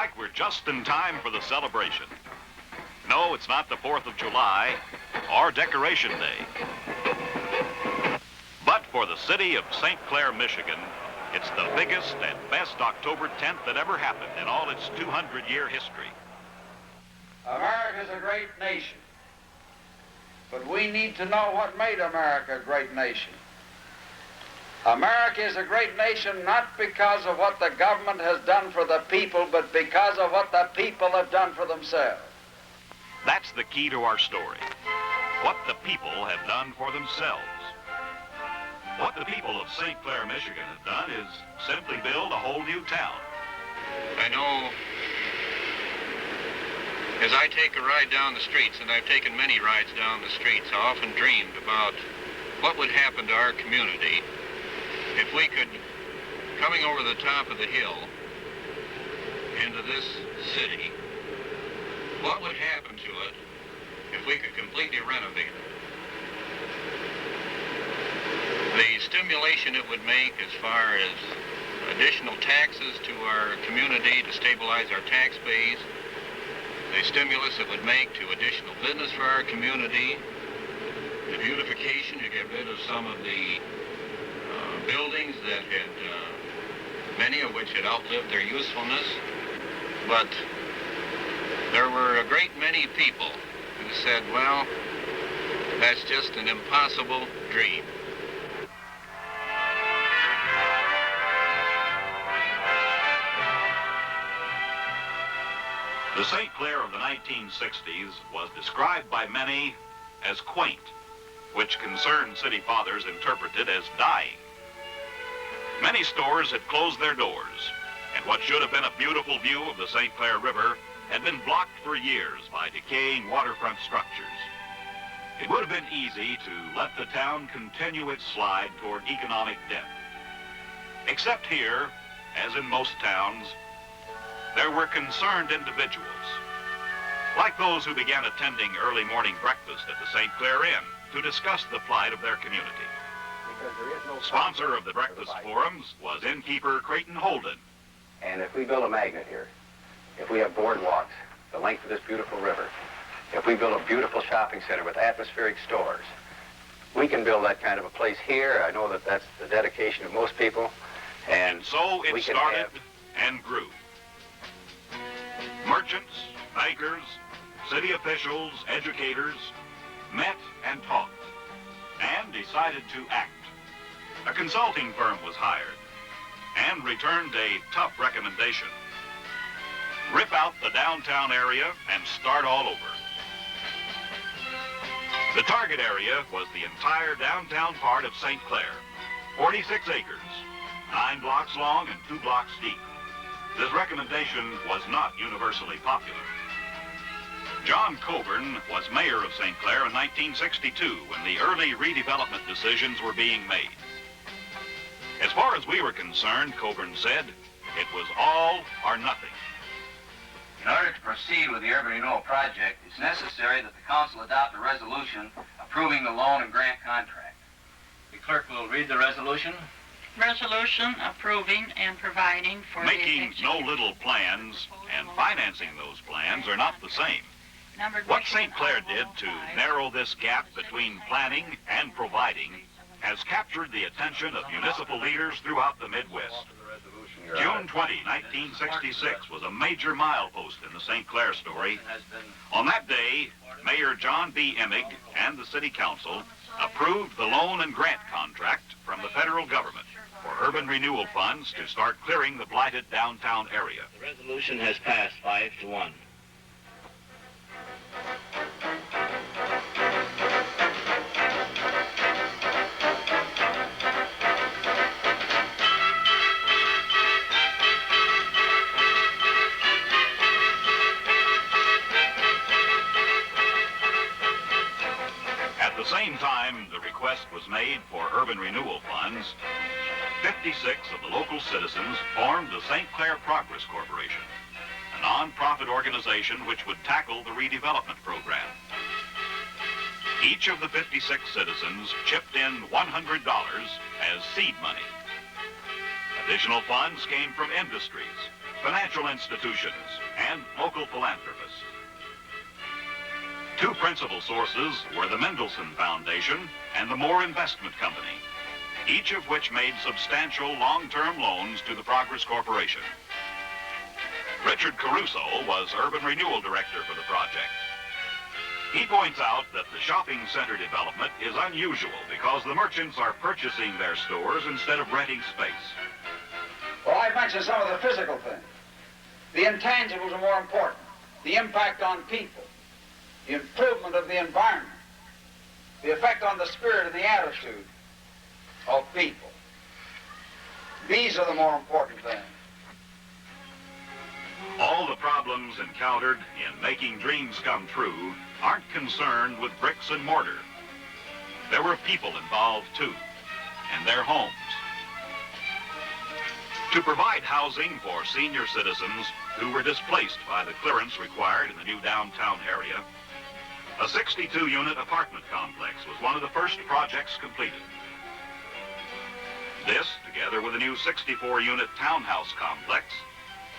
like we're just in time for the celebration. No, it's not the 4th of July or Decoration Day. But for the city of St. Clair, Michigan, it's the biggest and best October 10th that ever happened in all its 200-year history. America's a great nation, but we need to know what made America a great nation. America is a great nation not because of what the government has done for the people, but because of what the people have done for themselves. That's the key to our story. What the people have done for themselves. What the people of St. Clair, Michigan have done is simply build a whole new town. I know as I take a ride down the streets, and I've taken many rides down the streets, I often dreamed about what would happen to our community if we could, coming over the top of the hill into this city, what would happen to it if we could completely renovate it? The stimulation it would make as far as additional taxes to our community to stabilize our tax base, the stimulus it would make to additional business for our community, the beautification to get rid of some of the buildings that had, many of which had outlived their usefulness. But there were a great many people who said, well, that's just an impossible dream. The St. Clair of the 1960s was described by many as quaint, which concerned city fathers interpreted as dying. Many stores had closed their doors, and what should have been a beautiful view of the St. Clair River had been blocked for years by decaying waterfront structures. It would have been easy to let the town continue its slide toward economic death. Except here, as in most towns, there were concerned individuals, like those who began attending early morning breakfast at the St. Clair Inn to discuss the plight of their community. Sponsor of the breakfast forums was innkeeper Creighton Holden. And if we build a magnet here, if we have boardwalks the length of this beautiful river, if we build a beautiful shopping center with atmospheric stores, we can build that kind of a place here. I know that that's the dedication of most people. And so it started and grew. Merchants, bankers, city officials, educators met and talked and decided to act. A consulting firm was hired and returned a tough recommendation. Rip out the downtown area and start all over. The target area was the entire downtown part of St. Clair, 46 acres, 9 blocks long and 2 blocks deep. This recommendation was not universally popular. John Coburn was mayor of St. Clair in 1962 when the early redevelopment decisions were being made. As far as we were concerned, Coburn said, it was all or nothing. In order to proceed with the urban renewal project, it's necessary that the council adopt a resolution approving the loan and grant contract. The clerk will read the resolution. Resolution approving and providing for making no little plans and financing those plans are not the same. What St. Clair did to narrow this gap between planning and providing has captured the attention of municipal leaders throughout the Midwest. June 20, 1966 was a major milepost in the St. Clair story. On that day, Mayor John B. Emig and the City Council approved the loan and grant contract from the federal government for urban renewal funds to start clearing the blighted downtown area. The resolution has passed 5-1. At the same time the request was made for urban renewal funds, 56 of the local citizens formed the St. Clair Progress Corporation, a non-profit organization which would tackle the redevelopment program. Each of the 56 citizens chipped in $100 as seed money. Additional funds came from industries, financial institutions, and local philanthropists. Two principal sources were the Mendelssohn Foundation and the Moore Investment Company, each of which made substantial long-term loans to the Progress Corporation. Richard Caruso was Urban Renewal Director for the project. He points out that the shopping center development is unusual because the merchants are purchasing their stores instead of renting space. Well, I mentioned some of the physical things. The intangibles are more important. The impact on people, the improvement of the environment, the effect on the spirit and the attitude of people. These are the more important things. All the problems encountered in making dreams come true aren't concerned with bricks and mortar. There were people involved too, and their homes. To provide housing for senior citizens who were displaced by the clearance required in the new downtown area, a 62-unit apartment complex was one of the first projects completed. This, together with a new 64-unit townhouse complex,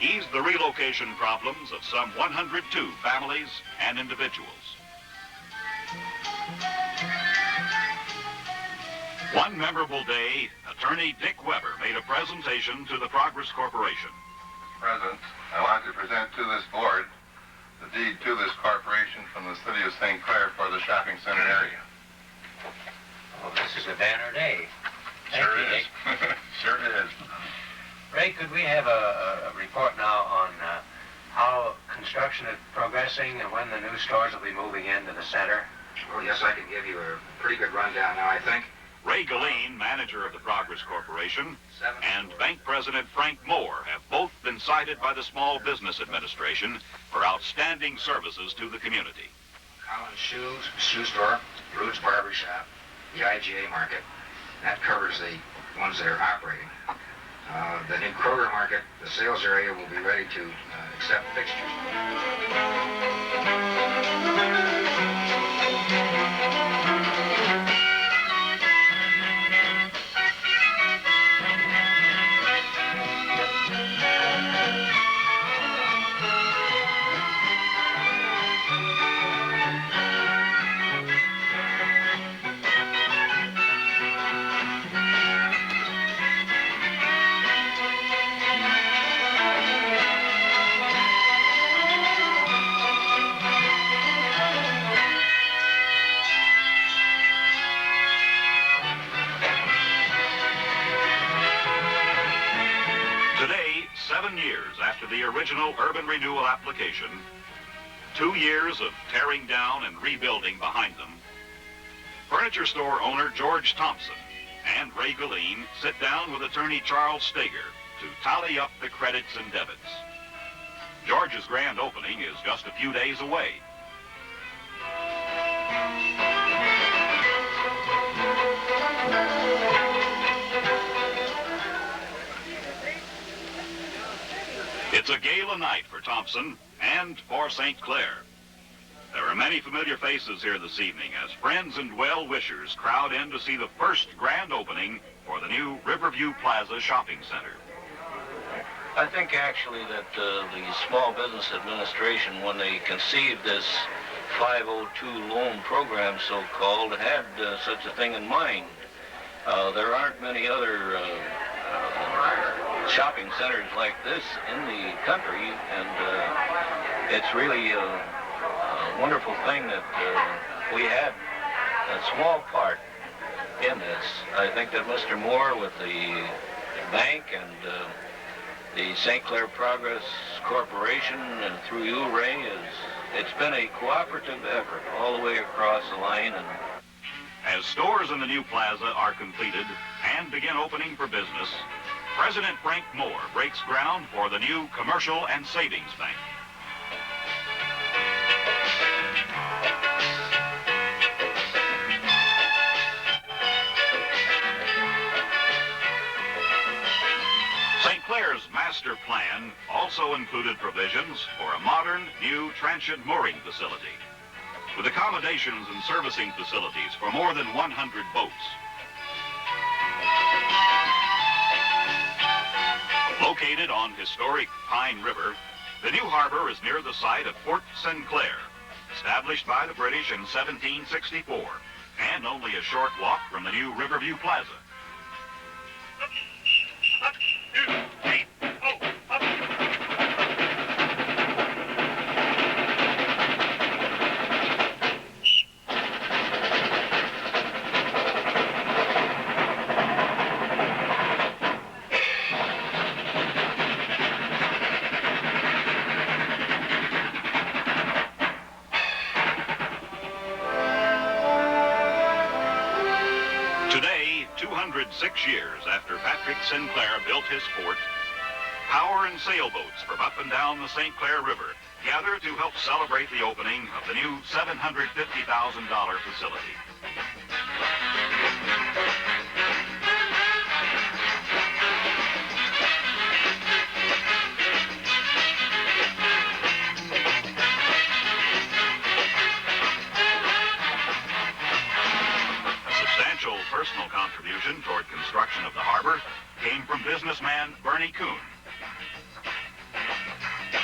eased the relocation problems of some 102 families and individuals. One memorable day, attorney Dick Weber made a presentation to the Progress Corporation. President, I want to present to this board the deed to this corporation from the city of St. Clair for the shopping center area. Oh, this is a banner day. Sure is. Sure is. Ray, could we have a report now on how construction is progressing and when the new stores will be moving into the center? Oh, yes, I can give you a pretty good rundown now, I think. Ray Galeen, manager of the Progress Corporation, and Bank President Frank Moore have both been cited by the Small Business Administration for outstanding services to the community. Collins Shoes, Shoe Store, Rude's Barber Shop, the IGA Market. That covers the ones that are operating. The new Kroger Market, the sales area will be ready to accept fixtures. Today, 7 years after the original urban renewal application, 2 years of tearing down and rebuilding behind them, furniture store owner George Thompson and Ray Galeen sit down with attorney Charles Steger to tally up the credits and debits. George's grand opening is just a few days away. It's a gala night for Thompson and for St. Clair. There are many familiar faces here this evening as friends and well-wishers crowd in to see the first grand opening for the new Riverview Plaza Shopping Center. I think actually that the Small Business Administration, when they conceived this 502 loan program, so-called, had such a thing in mind. There aren't many other shopping centers like this in the country, and it's really a wonderful thing that we had a small part in this. I think that Mr. Moore with the bank and the St. Clair Progress Corporation and through you, Ray, it's been a cooperative effort all the way across the line. And as stores in the new plaza are completed and begin opening for business, President Frank Moore breaks ground for the new Commercial and Savings Bank. St. Clair's master plan also included provisions for a modern, new transient mooring facility with accommodations and servicing facilities for more than 100 boats. Located on historic Pine River, the new harbor is near the site of Fort Clair, established by the British in 1764, and only a short walk from the new Riverview Plaza. Today, 206 years after Patrick Sinclair built his fort, power and sailboats from up and down the St. Clair River gather to help celebrate the opening of the new $750,000 facility. Personal contribution toward construction of the harbor came from businessman Bernie Kuhn.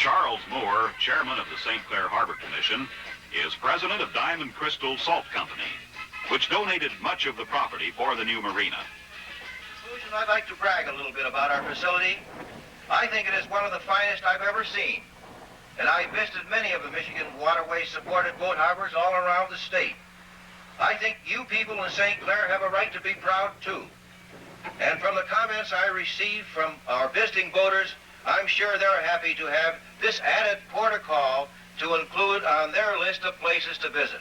Charles Moore, chairman of the St. Clair Harbor Commission, is president of Diamond Crystal Salt Company, which donated much of the property for the new marina. In conclusion, I'd like to brag a little bit about our facility. I think it is one of the finest I've ever seen, and I visited many of the Michigan waterway-supported boat harbors all around the state. I think you people in St. Clair have a right to be proud, too. And from the comments I received from our visiting boaters, I'm sure they're happy to have this added port of call to include on their list of places to visit.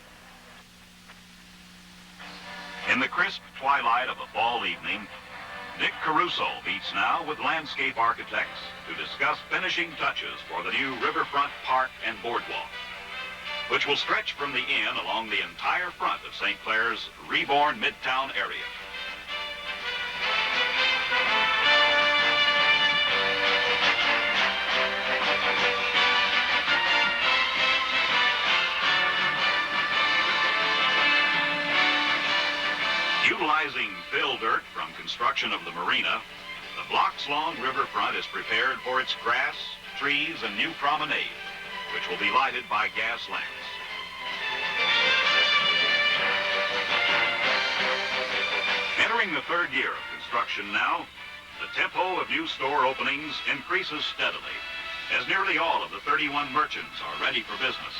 In the crisp twilight of a fall evening, Dick Caruso meets now with landscape architects to discuss finishing touches for the new riverfront park and boardwalk, which will stretch from the inn along the entire front of St. Clair's reborn Midtown area. Utilizing fill dirt from construction of the marina, the blocks-long riverfront is prepared for its grass, trees, and new promenade, which will be lighted by gas lamps. Entering the third year of construction now, the tempo of new store openings increases steadily, as nearly all of the 31 merchants are ready for business.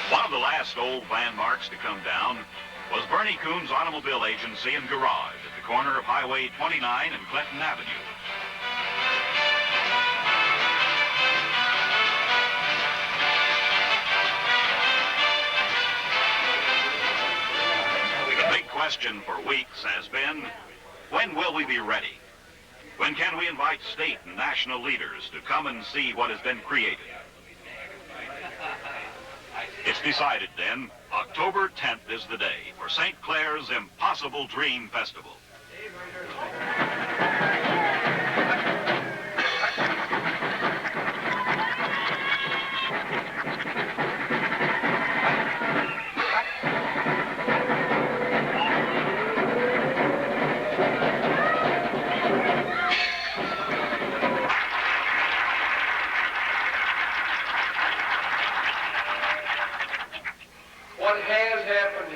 One of the last old landmarks to come down was Bernie Kuhn's automobile agency and garage at the corner of Highway 29 and Clinton Avenue. The big question for weeks has been, when will we be ready? When can we invite state and national leaders to come and see what has been created? It's decided then, October 10th is the day for St. Clair's Impossible Dream Festival.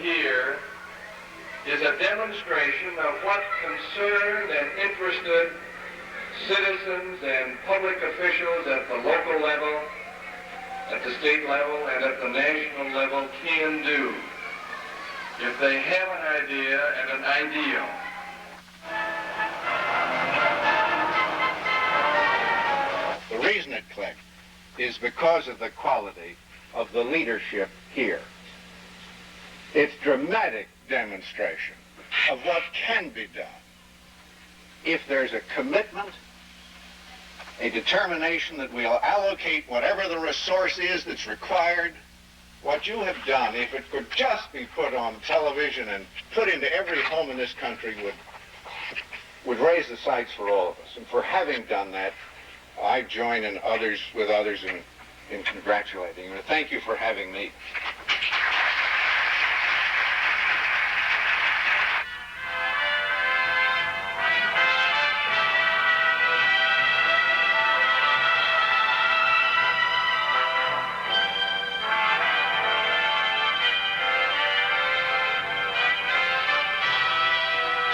Here is a demonstration of what concerned and interested citizens and public officials at the local level, at the state level, and at the national level can do if they have an idea and an ideal. The reason it clicked is because of the quality of the leadership here. It's dramatic demonstration of what can be done if there's a commitment, a determination that we'll allocate whatever the resource is that's required. What you have done, if it could just be put on television and put into every home in this country, would raise the sights for all of us. And for having done that, I join with others in congratulating you. Thank you for having me.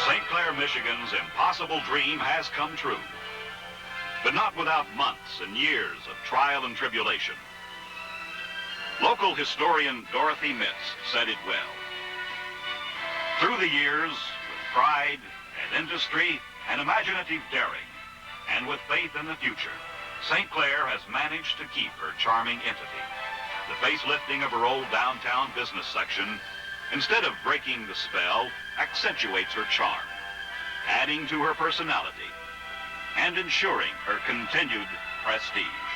St. Clair, Michigan's impossible dream has come true, but not without months and years of trial and tribulation. Local historian Dorothy Mitz said it well. Through the years, with pride and industry and imaginative daring, and with faith in the future, St. Clair has managed to keep her charming entity. The facelifting of her old downtown business section, instead of breaking the spell, accentuates her charm, adding to her personality and ensuring her continued prestige.